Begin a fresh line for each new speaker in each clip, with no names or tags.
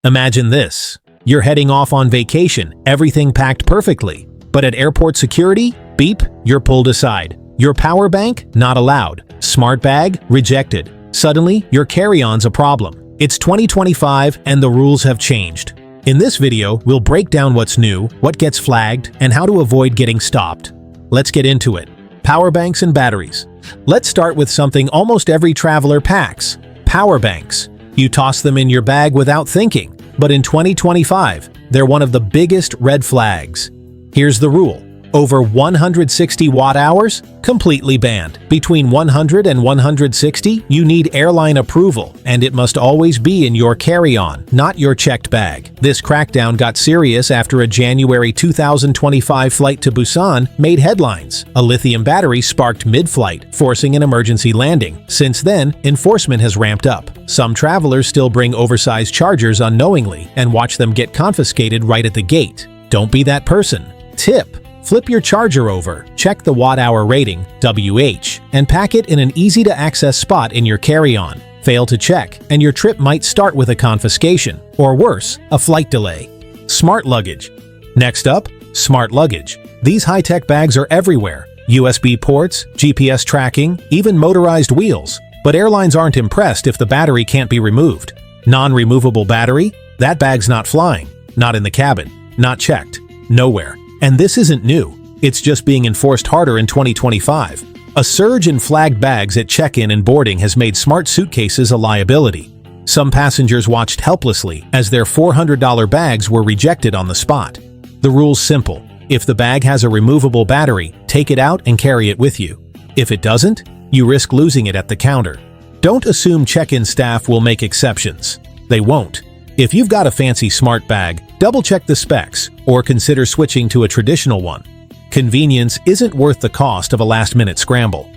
Imagine this. You're heading off on vacation, everything packed perfectly. But at airport security, beep, you're pulled aside. Your power bank, not allowed. Smart bag, rejected. Suddenly, your carry-on's a problem. It's 2025 and the rules have changed. In this video, we'll break down what's new, what gets flagged, and how to avoid getting stopped. Let's get into it. Power banks and batteries. Let's start with something almost every traveler packs. Power banks. You toss them in your bag without thinking, but in 2025, they're one of the biggest red flags. Here's the rule. Over 160 watt-hours? Completely banned. Between 100 and 160, you need airline approval, and it must always be in your carry-on, not your checked bag. This crackdown got serious after a January 2025 flight to Busan made headlines. A lithium battery sparked mid-flight, forcing an emergency landing. Since then, enforcement has ramped up. Some travelers still bring oversized chargers unknowingly and watch them get confiscated right at the gate. Don't be that person. Tip: flip your charger over, check the watt-hour rating, WH, and pack it in an easy-to-access spot in your carry-on. Fail to check, and your trip might start with a confiscation, or worse, a flight delay. Smart luggage. Next up, smart luggage. These high-tech bags are everywhere. USB ports, GPS tracking, even motorized wheels. But airlines aren't impressed if the battery can't be removed. Non-removable battery? That bag's not flying. Not in the cabin. Not checked. Nowhere. And this isn't new, it's just being enforced harder in 2025. A surge in flagged bags at check-in and boarding has made smart suitcases a liability. Some passengers watched helplessly as their $400 bags were rejected on the spot. The rule's simple. If the bag has a removable battery, take it out and carry it with you. If it doesn't, you risk losing it at the counter. Don't assume check-in staff will make exceptions. They won't. If you've got a fancy smart bag, double-check the specs, or consider switching to a traditional one. Convenience isn't worth the cost of a last-minute scramble.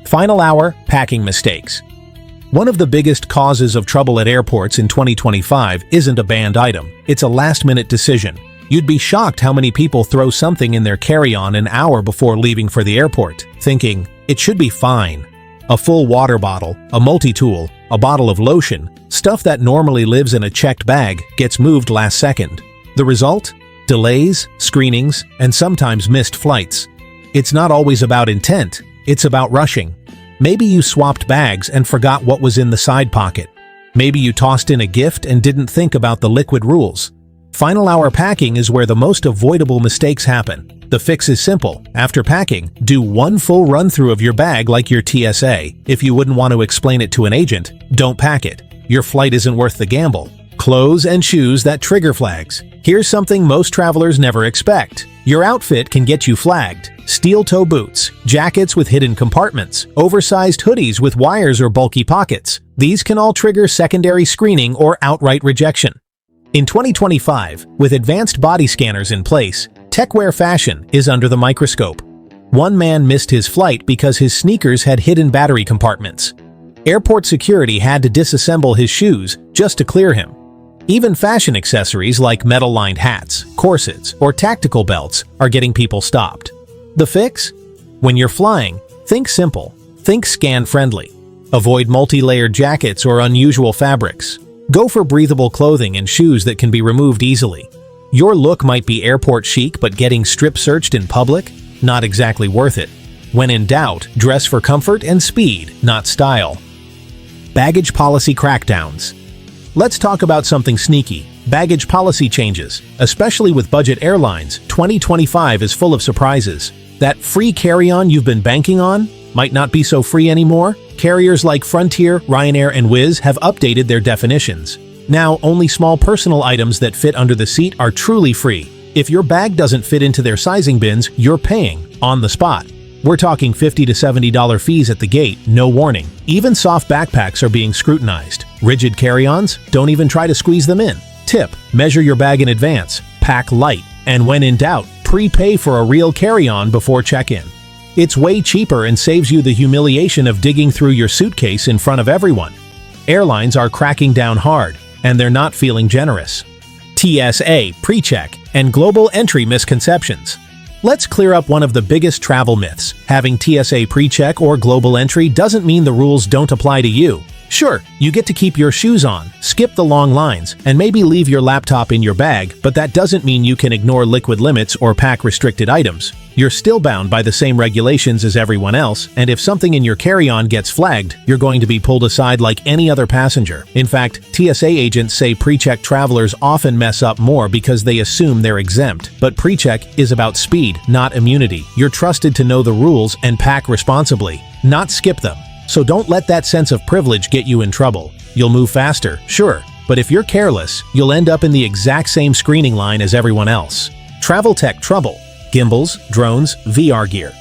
Final hour packing mistakes. One of the biggest causes of trouble at airports in 2025 isn't a banned item, it's a last-minute decision. You'd be shocked how many people throw something in their carry-on an hour before leaving for the airport, thinking, it should be fine. A full water bottle, a multi-tool, a bottle of lotion, stuff that normally lives in a checked bag gets moved last second. The result? Delays, screenings, and sometimes missed flights. It's not always about intent, it's about rushing. Maybe you swapped bags and forgot what was in the side pocket. Maybe you tossed in a gift and didn't think about the liquid rules. Final hour packing is where the most avoidable mistakes happen. The fix is simple. After packing, do one full run-through of your bag like your TSA. If you wouldn't want to explain it to an agent, don't pack it. Your flight isn't worth the gamble. Clothes and shoes that trigger flags. Here's something most travelers never expect. Your outfit can get you flagged. Steel-toe boots, jackets with hidden compartments, oversized hoodies with wires or bulky pockets. These can all trigger secondary screening or outright rejection. In 2025, with advanced body scanners in place, techwear fashion is under the microscope. One man missed his flight because his sneakers had hidden battery compartments. Airport security had to disassemble his shoes just to clear him. Even fashion accessories like metal-lined hats, corsets, or tactical belts are getting people stopped. The fix? When you're flying, think simple. Think scan-friendly. Avoid multi-layered jackets or unusual fabrics. Go for breathable clothing and shoes that can be removed easily. Your look might be airport chic, but getting strip-searched in public? Not exactly worth it. When in doubt, dress for comfort and speed, not style. Baggage policy crackdowns. Let's talk about something sneaky. Baggage policy changes. Especially with budget airlines, 2025 is full of surprises. That free carry-on you've been banking on might not be so free anymore. Carriers like Frontier, Ryanair, and Wizz have updated their definitions. Now, only small personal items that fit under the seat are truly free. If your bag doesn't fit into their sizing bins, you're paying on the spot. We're talking $50 to $70 fees at the gate, no warning. Even soft backpacks are being scrutinized. Rigid carry-ons? Don't even try to squeeze them in. Tip: measure your bag in advance, pack light, and when in doubt, prepay for a real carry-on before check-in. It's way cheaper and saves you the humiliation of digging through your suitcase in front of everyone. Airlines are cracking down hard, and they're not feeling generous. TSA pre-check and global entry misconceptions. Let's clear up one of the biggest travel myths. Having TSA pre-check or global entry doesn't mean the rules don't apply to you. Sure, you get to keep your shoes on, skip the long lines, and maybe leave your laptop in your bag, but that doesn't mean you can ignore liquid limits or pack restricted items. You're still bound by the same regulations as everyone else, and if something in your carry-on gets flagged, you're going to be pulled aside like any other passenger. In fact, TSA agents say pre-check travelers often mess up more because they assume they're exempt. But pre-check is about speed, not immunity. You're trusted to know the rules and pack responsibly, not skip them. So don't let that sense of privilege get you in trouble. You'll move faster, sure, but if you're careless, you'll end up in the exact same screening line as everyone else. Travel tech trouble. Gimbals, drones, VR gear.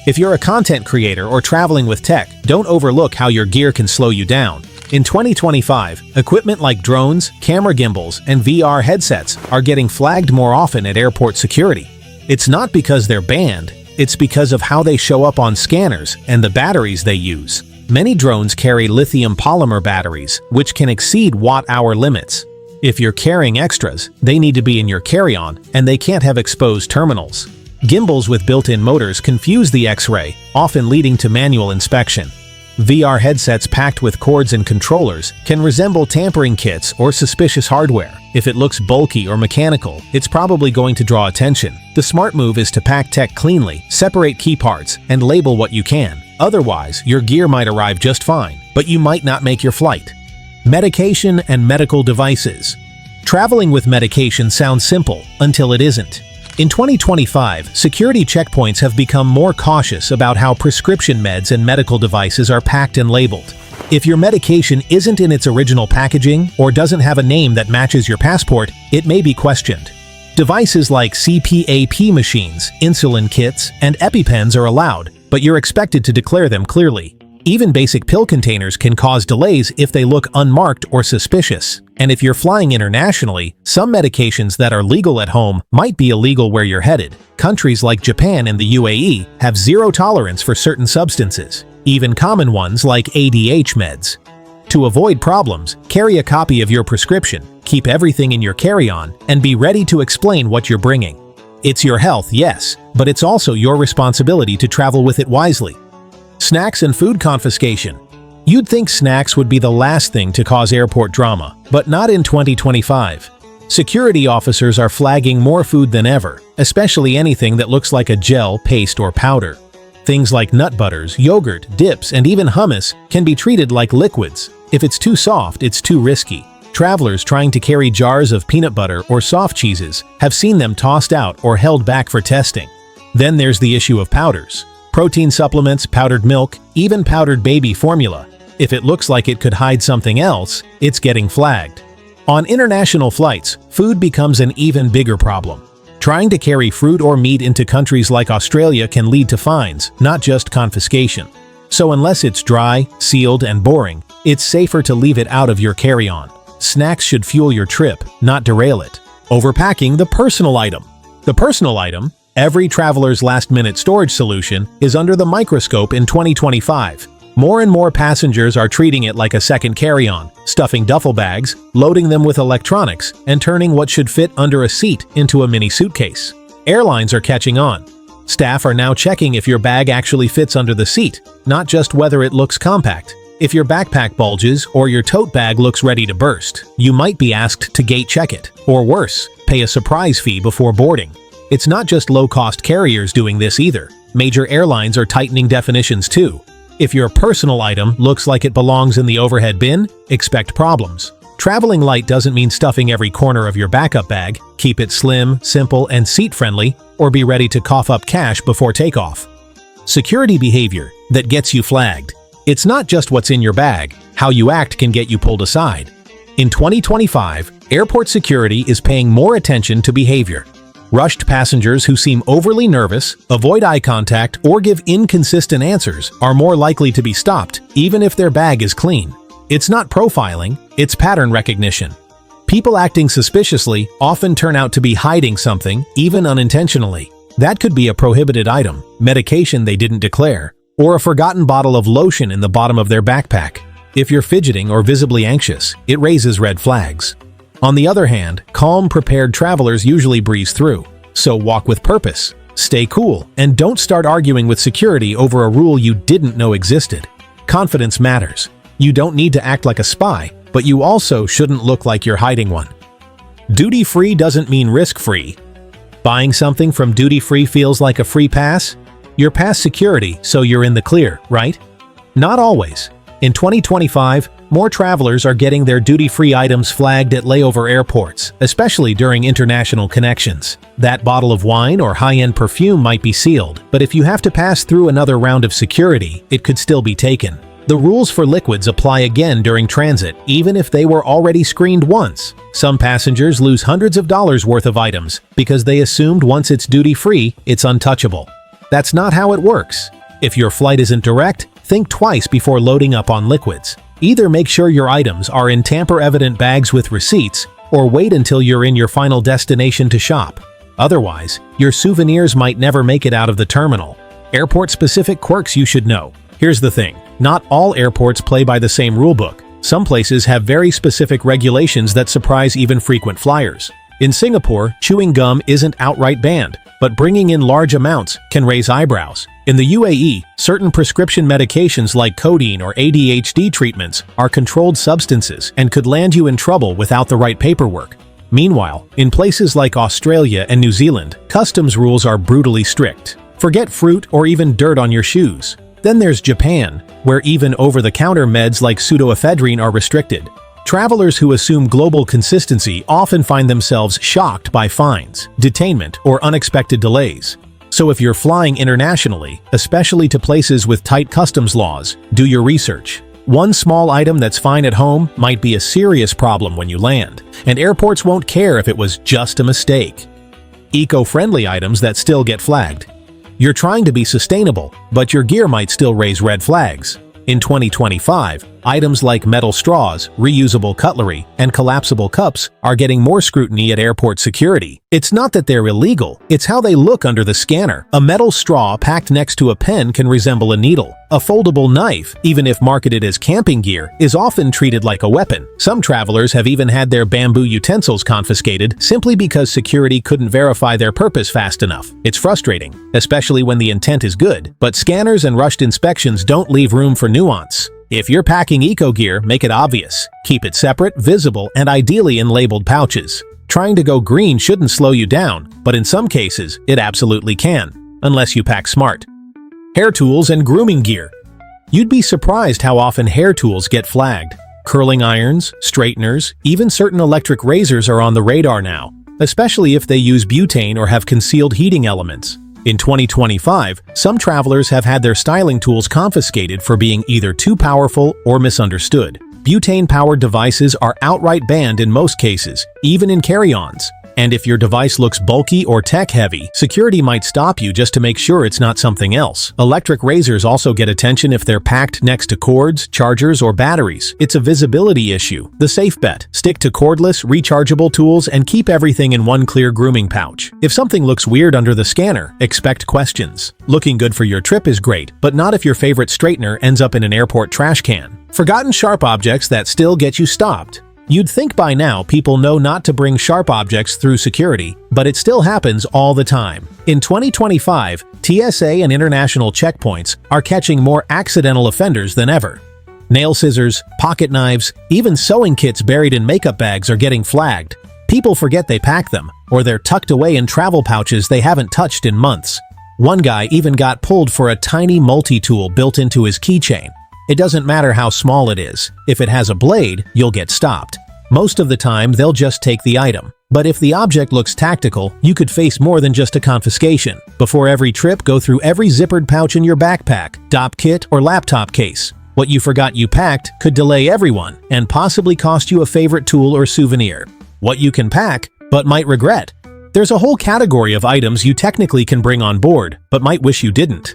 If you're a content creator or traveling with tech, don't overlook how your gear can slow you down. In 2025, equipment like drones, camera gimbals, and VR headsets are getting flagged more often at airport security. It's not because they're banned, it's because of how they show up on scanners and the batteries they use. Many drones carry lithium polymer batteries, which can exceed watt-hour limits. If you're carrying extras, they need to be in your carry-on, and they can't have exposed terminals. Gimbals with built-in motors confuse the X-ray, often leading to manual inspection. VR headsets packed with cords and controllers can resemble tampering kits or suspicious hardware. If it looks bulky or mechanical, it's probably going to draw attention. The smart move is to pack tech cleanly, separate key parts, and label what you can. Otherwise, your gear might arrive just fine, but you might not make your flight. Medication and medical devices. Traveling with medication sounds simple until it isn't. In 2025, security checkpoints have become more cautious about how prescription meds and medical devices are packed and labeled. If your medication isn't in its original packaging or doesn't have a name that matches your passport, it may be questioned. Devices like CPAP machines, insulin kits, and EpiPens are allowed, but you're expected to declare them clearly. Even basic pill containers can cause delays if they look unmarked or suspicious. And if you're flying internationally, some medications that are legal at home might be illegal where you're headed. Countries like Japan and the UAE have zero tolerance for certain substances, even common ones like ADH meds. To avoid problems, carry a copy of your prescription, keep everything in your carry-on, and be ready to explain what you're bringing. It's your health, yes, but it's also your responsibility to travel with it wisely. Snacks and food confiscation. You'd think snacks would be the last thing to cause airport drama, but not in 2025. Security officers are flagging more food than ever, especially anything that looks like a gel, paste, or powder. Things like nut butters, yogurt, dips, and even hummus can be treated like liquids. If it's too soft, it's too risky. Travelers trying to carry jars of peanut butter or soft cheeses have seen them tossed out or held back for testing. Then there's the issue of powders. Protein supplements, powdered milk, even powdered baby formula. If it looks like it could hide something else, it's getting flagged. On international flights, food becomes an even bigger problem. Trying to carry fruit or meat into countries like Australia can lead to fines, not just confiscation. So unless it's dry, sealed, and boring, it's safer to leave it out of your carry-on. Snacks should fuel your trip, not derail it. Overpacking the personal item. The personal item, every traveler's last-minute storage solution, is under the microscope in 2025. More and more passengers are treating it like a second carry-on, stuffing duffel bags, loading them with electronics, and turning what should fit under a seat into a mini suitcase. Airlines are catching on. Staff are now checking if your bag actually fits under the seat, not just whether it looks compact. If your backpack bulges or your tote bag looks ready to burst, you might be asked to gate check it, or worse, pay a surprise fee before boarding. It's not just low-cost carriers doing this either. Major airlines are tightening definitions too. If your personal item looks like it belongs in the overhead bin, expect problems. Traveling light doesn't mean stuffing every corner of your backup bag. Keep it slim, simple, and seat-friendly, or be ready to cough up cash before takeoff. Security behavior that gets you flagged. It's not just what's in your bag. How you act can get you pulled aside. In 2025, airport security is paying more attention to behavior. Rushed passengers who seem overly nervous, avoid eye contact, or give inconsistent answers are more likely to be stopped, even if their bag is clean. It's not profiling, it's pattern recognition. People acting suspiciously often turn out to be hiding something, even unintentionally. That could be a prohibited item, medication they didn't declare, or a forgotten bottle of lotion in the bottom of their backpack. If you're fidgeting or visibly anxious, it raises red flags. On the other hand, calm, prepared travelers usually breeze through. So walk with purpose, stay cool, and don't start arguing with security over a rule you didn't know existed. Confidence matters. You don't need to act like a spy, but you also shouldn't look like you're hiding one. Duty-free doesn't mean risk-free. Buying something from duty-free feels like a free pass? You're past security, so you're in the clear, right? Not always. In 2025, more travelers are getting their duty-free items flagged at layover airports, especially during international connections. That bottle of wine or high-end perfume might be sealed, but if you have to pass through another round of security, it could still be taken. The rules for liquids apply again during transit, even if they were already screened once. Some passengers lose hundreds of dollars worth of items because they assumed once it's duty-free, it's untouchable. That's not how it works. If your flight isn't direct, think twice before loading up on liquids. Either make sure your items are in tamper-evident bags with receipts, or wait until you're in your final destination to shop. Otherwise, your souvenirs might never make it out of the terminal. Airport-specific quirks you should know. Here's the thing. Not all airports play by the same rulebook. Some places have very specific regulations that surprise even frequent flyers. In Singapore, chewing gum isn't outright banned, but bringing in large amounts can raise eyebrows. In the UAE, certain prescription medications like codeine or ADHD treatments are controlled substances and could land you in trouble without the right paperwork. Meanwhile, in places like Australia and New Zealand, customs rules are brutally strict. Forget fruit or even dirt on your shoes. Then there's Japan, where even over-the-counter meds like pseudoephedrine are restricted. Travelers who assume global consistency often find themselves shocked by fines, detainment, or unexpected delays. So if you're flying internationally, especially to places with tight customs laws, do your research. One small item that's fine at home might be a serious problem when you land, and airports won't care if it was just a mistake. Eco-friendly items that still get flagged. You're trying to be sustainable, but your gear might still raise red flags. In 2025, items like metal straws, reusable cutlery, and collapsible cups are getting more scrutiny at airport security. It's not that they're illegal, it's how they look under the scanner. A metal straw packed next to a pen can resemble a needle. A foldable knife, even if marketed as camping gear, is often treated like a weapon. Some travelers have even had their bamboo utensils confiscated simply because security couldn't verify their purpose fast enough. It's frustrating, especially when the intent is good, but scanners and rushed inspections don't leave room for nuance. If you're packing eco gear, make it obvious. Keep it separate, visible, and ideally in labeled pouches. Trying to go green shouldn't slow you down, but in some cases, it absolutely can, unless you pack smart. Hair tools and grooming gear. You'd be surprised how often hair tools get flagged. Curling irons, straighteners, even certain electric razors are on the radar now, especially if they use butane or have concealed heating elements. In 2025, some travelers have had their styling tools confiscated for being either too powerful or misunderstood. Butane-powered devices are outright banned in most cases, even in carry-ons. And if your device looks bulky or tech-heavy, security might stop you just to make sure it's not something else. Electric razors also get attention if they're packed next to cords, chargers, or batteries. It's a visibility issue. The safe bet: stick to cordless, rechargeable tools and keep everything in one clear grooming pouch. If something looks weird under the scanner, expect questions. Looking good for your trip is great, but not if your favorite straightener ends up in an airport trash can. Forgotten sharp objects that still get you stopped. You'd think by now people know not to bring sharp objects through security, but it still happens all the time. In 2025, TSA and international checkpoints are catching more accidental offenders than ever. Nail scissors, pocket knives, even sewing kits buried in makeup bags are getting flagged. People forget they pack them, or they're tucked away in travel pouches they haven't touched in months. One guy even got pulled for a tiny multi-tool built into his keychain. It doesn't matter how small it is. If it has a blade, you'll get stopped. Most of the time, they'll just take the item. But if the object looks tactical, you could face more than just a confiscation. Before every trip, go through every zippered pouch in your backpack, DOP kit, or laptop case. What you forgot you packed could delay everyone and possibly cost you a favorite tool or souvenir. What you can pack, but might regret. There's a whole category of items you technically can bring on board, but might wish you didn't.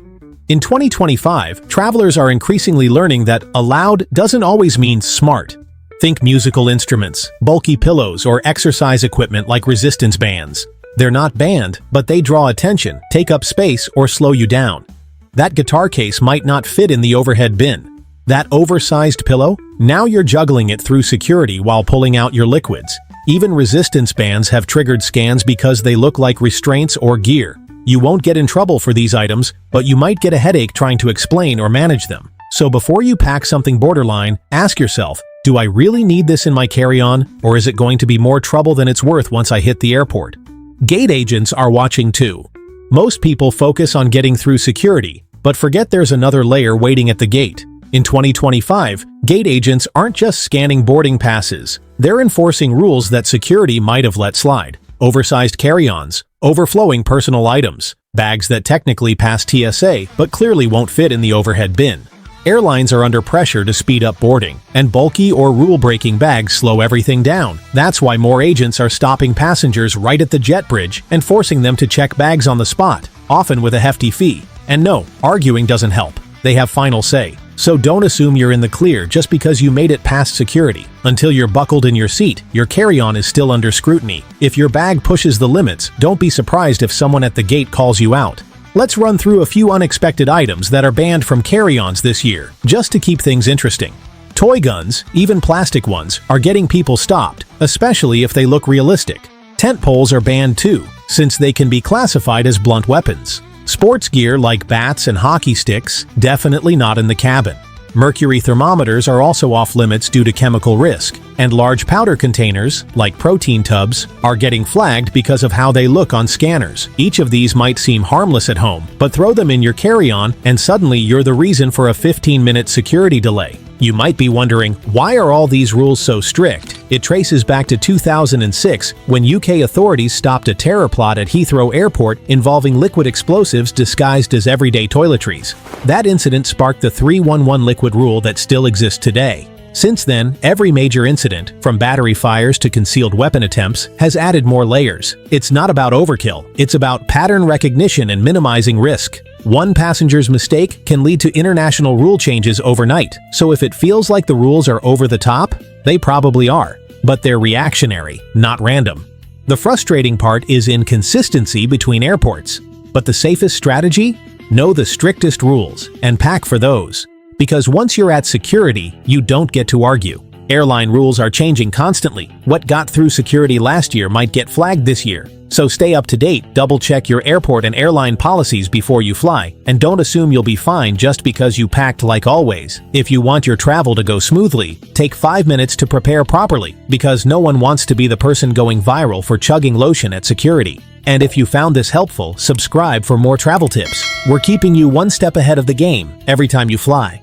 In 2025, travelers are increasingly learning that allowed doesn't always mean smart. Think musical instruments, bulky pillows, or exercise equipment like resistance bands. They're not banned, but they draw attention, take up space, or slow you down. That guitar case might not fit in the overhead bin. That oversized pillow? Now you're juggling it through security while pulling out your liquids. Even resistance bands have triggered scans because they look like restraints or gear. You won't get in trouble for these items, but you might get a headache trying to explain or manage them. So before you pack something borderline, ask yourself, do I really need this in my carry-on, or is it going to be more trouble than it's worth once I hit the airport? Gate agents are watching too. Most people focus on getting through security, but forget there's another layer waiting at the gate. In 2025, gate agents aren't just scanning boarding passes, they're enforcing rules that security might have let slide. Oversized carry-ons, overflowing personal items, bags that technically pass TSA but clearly won't fit in the overhead bin. Airlines are under pressure to speed up boarding, and bulky or rule-breaking bags slow everything down. That's why more agents are stopping passengers right at the jet bridge and forcing them to check bags on the spot, often with a hefty fee. And no, arguing doesn't help. They have final say. So don't assume you're in the clear just because you made it past security. Until you're buckled in your seat, your carry-on is still under scrutiny. If your bag pushes the limits, don't be surprised if someone at the gate calls you out. Let's run through a few unexpected items that are banned from carry-ons this year, just to keep things interesting. Toy guns, even plastic ones, are getting people stopped, especially if they look realistic. Tent poles are banned too, since they can be classified as blunt weapons. Sports gear like bats and hockey sticks, definitely not in the cabin. Mercury thermometers are also off limits due to chemical risk, and large powder containers, like protein tubs, are getting flagged because of how they look on scanners. Each of these might seem harmless at home, but throw them in your carry-on and suddenly you're the reason for a 15-minute security delay. You might be wondering, why are all these rules so strict? It traces back to 2006 when UK authorities stopped a terror plot at Heathrow Airport involving liquid explosives disguised as everyday toiletries. That incident sparked the 311 liquid rule that still exists today. Since then, every major incident, from battery fires to concealed weapon attempts, has added more layers. It's not about overkill, it's about pattern recognition and minimizing risk. One passenger's mistake can lead to international rule changes overnight, so if it feels like the rules are over the top, they probably are. But they're reactionary, not random. The frustrating part is inconsistency between airports. But the safest strategy? Know the strictest rules, and pack for those. Because once you're at security, you don't get to argue. Airline rules are changing constantly. What got through security last year might get flagged this year. So stay up to date, double-check your airport and airline policies before you fly, and don't assume you'll be fine just because you packed like always. If you want your travel to go smoothly, take 5 minutes to prepare properly, because no one wants to be the person going viral for chugging lotion at security. And if you found this helpful, subscribe for more travel tips. We're keeping you one step ahead of the game every time you fly.